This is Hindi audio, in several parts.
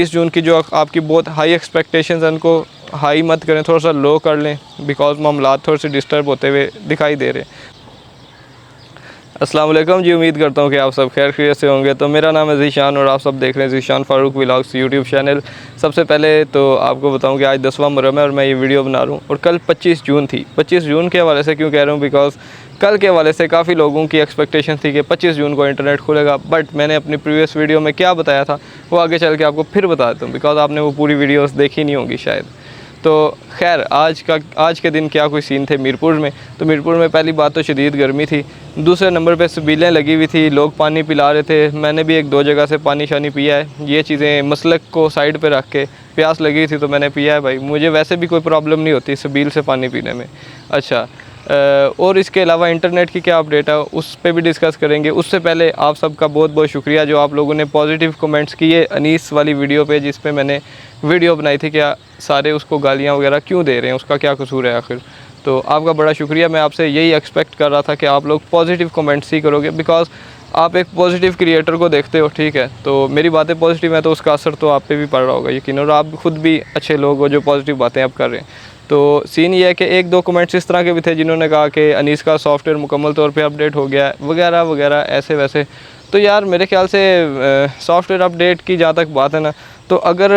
20 जून की जो आपकी बहुत हाई एक्सपेक्टेशंस हैं उनको हाई मत करें, थोड़ा सा लो कर लें, बिकॉज मामलात थोड़े से डिस्टर्ब होते हुए दिखाई दे रहे हैं। अस्सलाम वालेकुम जी, उम्मीद करता हूँ कि आप सब खैर खैरियत से होंगे। तो मेरा नाम है ज़ीशान और आप सब देख रहे हैं Zeeshan Farooq vlogs YouTube channel. सबसे पहले तो आपको बताऊँ कि आज 10वां मुहर्रम है और मैं ये वीडियो बना रहा हूँ और कल 25 जून थी। 25 जून के हवाले से क्यों कह रहा हूँ, बिकॉज कल के हवाले से काफ़ी लोगों की एक्सपेक्टेशन थी कि 25 जून को इंटरनेट खुलेगा, बट मैंने अपनी प्रीवियस वीडियो में क्या बताया था वो आगे चल के आपको फिर बता देता हूँ, बिकॉज आपने वो पूरी वीडियोस देखी नहीं होंगी शायद। तो खैर आज के दिन क्या कोई सीन थे मीरपुर में। तो मीरपुर में पहली बात तो शदीद गर्मी थी, दूसरे नंबर पे सबीलें लगी हुई थी, लोग पानी पिला रहे थे। मैंने भी 1-2 जगह से पानी शानी पिया है। ये चीज़ें मसलक को साइड पे रख के प्यास लगी थी तो मैंने पिया है भाई। मुझे वैसे भी कोई प्रॉब्लम नहीं होती सबील से पानी पीने में। अच्छा, और इसके अलावा इंटरनेट की क्या अपडेट है उस पर भी डिस्कस करेंगे। उससे पहले आप सबका बहुत बहुत शुक्रिया जो आप लोगों ने पॉजिटिव कमेंट्स किए अनीस वाली वीडियो पे, जिस पे मैंने वीडियो बनाई थी क्या सारे उसको गालियाँ वगैरह क्यों दे रहे हैं, उसका क्या कसूर है आखिर। तो आपका बड़ा शुक्रिया। मैं आपसे यही एक्सपेक्ट कर रहा था कि आप लोग पॉजिटिव कमेंट्स ही करोगे, बिकॉज आप एक पॉजिटिव क्रिएटर को देखते हो, ठीक है। तो मेरी बातें पॉजिटिव हैं तो उसका असर तो आप पे भी पड़ रहा होगा यकीन, और आप खुद भी अच्छे लोग हो जो पॉजिटिव बातें आप कर रहे हैं। तो सीन ये है कि 1-2 कमेंट्स इस तरह के भी थे जिन्होंने कहा कि अनीस का सॉफ्टवेयर मुकम्मल तौर पे अपडेट हो गया है वगैरह वगैरह ऐसे वैसे। तो यार मेरे ख्याल से सॉफ्टवेयर अपडेट की जहाँ तक बात है ना, तो अगर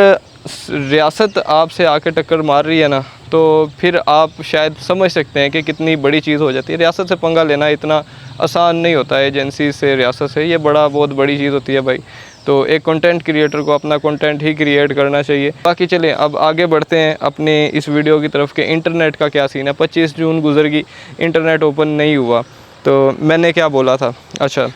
रियासत आपसे आके टक्कर मार रही है ना, तो फिर आप शायद समझ सकते हैं कि कितनी बड़ी चीज़ हो जाती है। रियासत से पंगा लेना इतना आसान नहीं होता है, एजेंसी से रियासत से, ये बहुत बड़ी चीज़ होती है भाई। तो एक कंटेंट क्रिएटर को अपना कंटेंट ही क्रिएट करना चाहिए। बाकी चलें अब आगे बढ़ते हैं अपने इस वीडियो की तरफ के इंटरनेट का क्या सीन है। 25 जून गुजर गई, इंटरनेट ओपन नहीं हुआ। तो मैंने क्या बोला था, अच्छा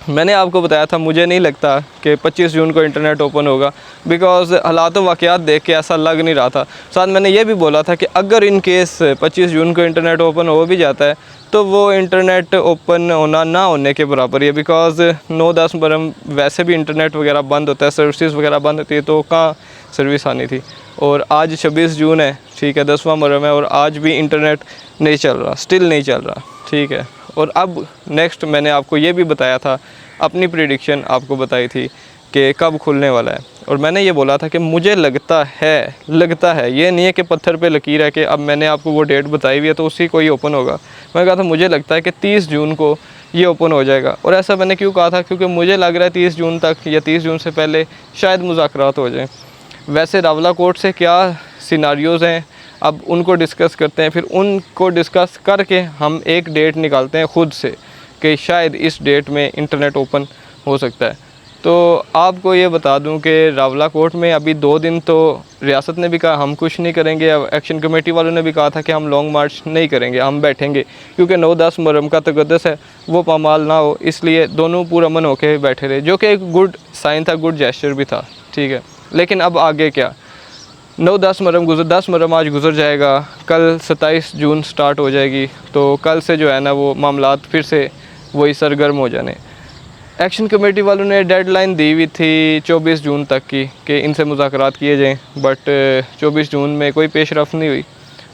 मैंने आपको बताया था मुझे नहीं लगता कि 25 जून को इंटरनेट ओपन होगा, बिकॉज़ हालात व वाक़यात देख के ऐसा लग नहीं रहा था। साथ मैंने ये भी बोला था कि अगर इन केस 25 जून को इंटरनेट ओपन हो भी जाता है तो वो इंटरनेट ओपन होना ना होने के बराबर ही है, बिकॉज़ 9-10 मुहर्रम वैसे भी इंटरनेट वगैरह बंद होता है, सर्विसेज वगैरह बंद होती है, तो कहाँ सर्विस आनी थी। और आज 26 जून है, ठीक है, 10वां मुहर्रम है और आज भी इंटरनेट नहीं चल रहा, स्टिल नहीं चल रहा, ठीक है। और अब नेक्स्ट मैंने आपको ये भी बताया था, अपनी प्रेडिक्शन आपको बताई थी कि कब खुलने वाला है, और मैंने ये बोला था कि मुझे लगता है, ये नहीं है कि पत्थर पे लकीर है कि अब मैंने आपको वो डेट बताई हुई है तो उसी को ही ओपन होगा। मैं कहा था मुझे लगता है कि 30 जून को ये ओपन हो जाएगा। और ऐसा मैंने क्यों कहा था, क्योंकि मुझे लग रहा है 30 जून तक या 30 जून से पहले शायद मुज़ाकरात हो जाएँ। वैसे रावला कोर्ट से क्या सिनारियोज़ हैं अब उनको डिस्कस करते हैं, फिर उनको डिस्कस करके हम एक डेट निकालते हैं ख़ुद से कि शायद इस डेट में इंटरनेट ओपन हो सकता है। तो आपको ये बता दूं कि रावला कोर्ट में अभी 2 दिन तो रियासत ने भी कहा हम कुछ नहीं करेंगे, एक्शन कमेटी वालों ने भी कहा था कि हम लॉन्ग मार्च नहीं करेंगे, हम बैठेंगे, क्योंकि 9-10 मुहर्रम का तक़द्दुस है वो पामाल ना हो, इसलिए दोनों पुरअमन होकर बैठे रहे, जो कि एक गुड साइन था, गुड जेस्चर भी था, ठीक है। लेकिन अब आगे क्या, 9-10 मुहर्रम 10 मुहर्रम आज गुजर जाएगा, कल 27 जून स्टार्ट हो जाएगी, तो कल से जो है ना वो मामलात फिर से वही सरगर्म हो जाने। एक्शन कमेटी वालों ने डेडलाइन दी हुई थी 24 जून तक की कि इनसे मुज़ाकरात किए जाएं, बट 24 जून में कोई पेशरफ़ नहीं हुई।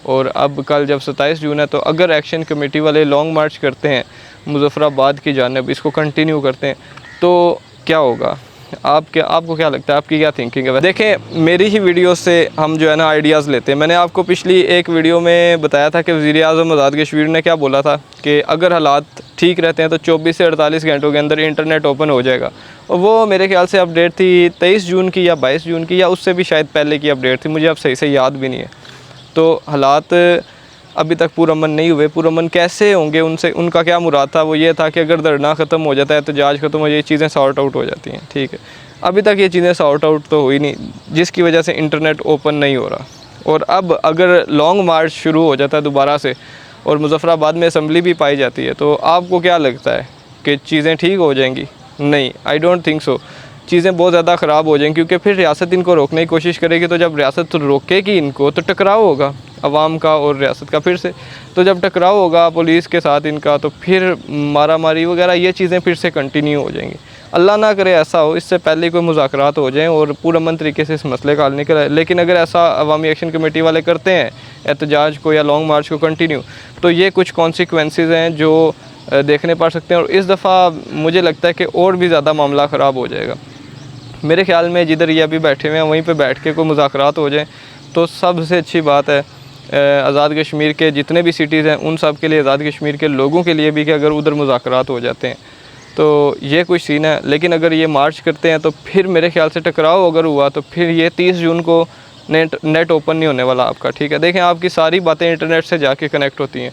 और अब कल जब 27 जून है तो अगर एक्शन कमेटी वाले लॉन्ग मार्च करते हैं मुज़फ़्फ़राबाद की जानिब, इसको कंटिन्यू करते हैं, तो क्या होगा, आपको क्या लगता है, आपकी क्या थिंकिंग है? देखें मेरी ही वीडियो से हम जो है ना आइडियाज़ लेते हैं। मैंने आपको पिछली एक वीडियो में बताया था कि वज़ीर-ए-आज़म आज़ाद कश्मीर ने क्या बोला था कि अगर हालात ठीक रहते हैं तो 24 से 48 घंटों के अंदर इंटरनेट ओपन हो जाएगा। और वो मेरे ख्याल से अपडेट थी 23 जून की या 22 जून की, या उससे भी शायद पहले की अपडेट थी, मुझे अब सही से याद भी नहीं है। तो हालात अभी तक पुरअमन नहीं हुए। पुरअमन कैसे होंगे, उनसे उनका क्या मुराद था, वो ये था कि अगर धरना ख़त्म हो जाता है, एहतजाज ख़त्म हो जाए, ये चीज़ें सॉर्ट आउट हो जाती हैं, ठीक है। अभी तक ये चीज़ें सॉर्ट आउट तो हुई नहीं, जिसकी वजह से इंटरनेट ओपन नहीं हो रहा। और अब अगर लॉन्ग मार्च शुरू हो जाता है दोबारा से और मुज़फ़्फ़राबाद में असम्बली भी पाई जाती है, तो आपको क्या लगता है कि चीज़ें ठीक हो जाएंगी? नहीं, आई डोंट थिंक सो। चीज़ें बहुत ज़्यादा ख़राब हो जाएंगी, क्योंकि फिर रियासत इनको रोकने की कोशिश करेगी, तो जब रियासत रोकेगी इनको तो टकराव होगा अवाम का और रियासत का फिर से। तो जब टकराव होगा पुलिस के साथ इनका, तो फिर मारा मारी वगैरह ये चीज़ें फिर से कंटिन्यू हो जाएंगी। अल्लाह ना करे ऐसा हो, इससे पहले कोई मुज़ाकरात हो जाएं और पुरअमन तरीके से इस मसले का हल निकल आए। लेकिन अगर ऐसा अवामी एक्शन कमेटी वाले करते हैं एहतजाज को या लॉन्ग मार्च को कंटिन्यू, तो ये कुछ कॉन्सिक्वेंसेस हैं जो देखने पड़ सकते हैं। और इस दफ़ा मुझे लगता है कि और भी ज़्यादा मामला ख़राब हो जाएगा। मेरे ख्याल में जिधर ये अभी बैठे हुए हैं वहीं पे बैठ के कोई मुज़ाकरात हो जाए तो सबसे अच्छी बात है। आज़ाद कश्मीर के जितने भी सिटीज़ हैं उन सब के लिए, आज़ाद कश्मीर के लोगों के लिए भी, कि अगर उधर मुज़ाकरात हो जाते हैं तो ये कुछ सीन है। लेकिन अगर ये मार्च करते हैं तो फिर मेरे ख्याल से टकराव अगर हुआ तो फिर ये 30 जून को नेट ओपन नहीं होने वाला आपका, ठीक है। देखें, आपकी सारी बातें इंटरनेट से जाके कनेक्ट होती हैं।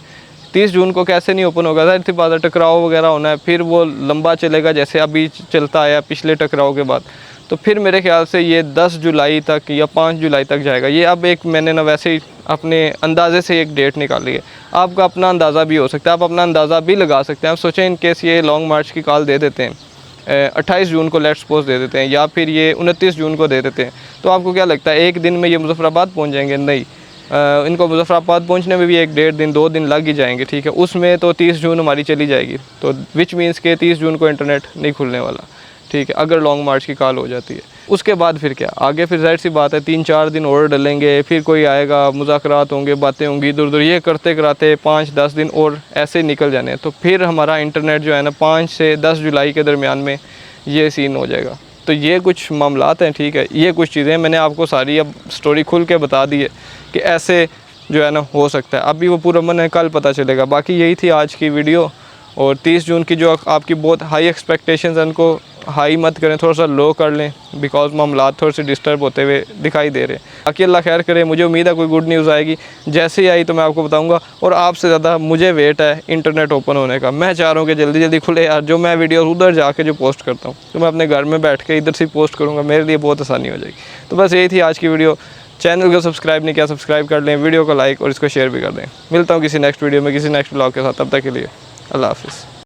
30 जून को कैसे नहीं ओपन होगा? ज़ाहिर सी बात है, टकराव वगैरह होना है, फिर वो लंबा चलेगा जैसे अभी चलता आया पिछले टकराव के बाद। तो फिर मेरे ख्याल से ये 10 जुलाई तक या 5 जुलाई तक जाएगा। ये अब एक मैंने ना वैसे ही अपने अंदाज़े से एक डेट निकाली है। आपका अपना अंदाज़ा भी हो सकता है, आप अपना अंदाज़ा भी लगा सकते हैं। आप सोचें इन केस ये लॉन्ग मार्च की कॉल दे देते हैं 28 जून को, लेट्स सपोज दे देते हैं, या फिर ये 29 जून को दे देते हैं, तो आपको क्या लगता है एक दिन में ये मुजफ्फराबाद पहुँच जाएंगे? नहीं, इनको मुजफ्फराबाद पहुंचने में भी 1-1.5 दिन 2 दिन लग ही जाएंगे, ठीक है। उसमें तो 30 जून हमारी चली जाएगी, तो विच मीन्स के 30 जून को इंटरनेट नहीं खुलने वाला, ठीक है, अगर लॉन्ग मार्च की कॉल हो जाती है। उसके बाद फिर क्या आगे? फिर जाहिर सी बात है 3-4 दिन और डलेंगे, फिर कोई आएगा, मुज़ाकरात होंगे, बातें होंगी, इधर उधर, ये करते कराते 5-10 दिन और ऐसे निकल जाने हैं। तो फिर हमारा इंटरनेट जो है ना 5 से 10 जुलाई के दरमियान में ये सीन हो जाएगा। तो ये कुछ मामलात हैं, ठीक है। ये कुछ चीज़ें मैंने आपको सारी अब स्टोरी खुल के बता दी है कि ऐसे जो है ना हो सकता है। अभी वो पूरा मन है, कल पता चलेगा। बाकी यही थी आज की वीडियो। और 30 जून की जो आपकी बहुत हाई एक्सपेक्टेशंस हैं उनको हाई मत करें, थोड़ा सा लो कर लें, बिकॉज मामलात थोड़े से डिस्टर्ब होते हुए दिखाई दे रहे हैं। बाकी अल्लाह खैर करे, मुझे उम्मीद है कोई गुड न्यूज़ आएगी। जैसे ही आई तो मैं आपको बताऊंगा। और आपसे ज़्यादा मुझे वेट है इंटरनेट ओपन होने का। मैं चाह रहा हूँ कि जल्दी जल्दी खुले यार। जो मैं वीडियो उधर जाके जो पोस्ट करता हूँ तो मैं अपने घर में बैठ के इधर से पोस्ट करूँगा, मेरे लिए बहुत आसानी हो जाएगी। तो बस यही थी आज की वीडियो। चैनल को सब्सक्राइब नहीं किया, सब्सक्राइब कर लें, वीडियो को लाइक और इसको शेयर भी कर दें। मिलता हूँ किसी नेक्स्ट वीडियो में, किसी नेक्स्ट ब्लॉग के साथ। तब तक के लिए अल्लाह हाफ़िज़।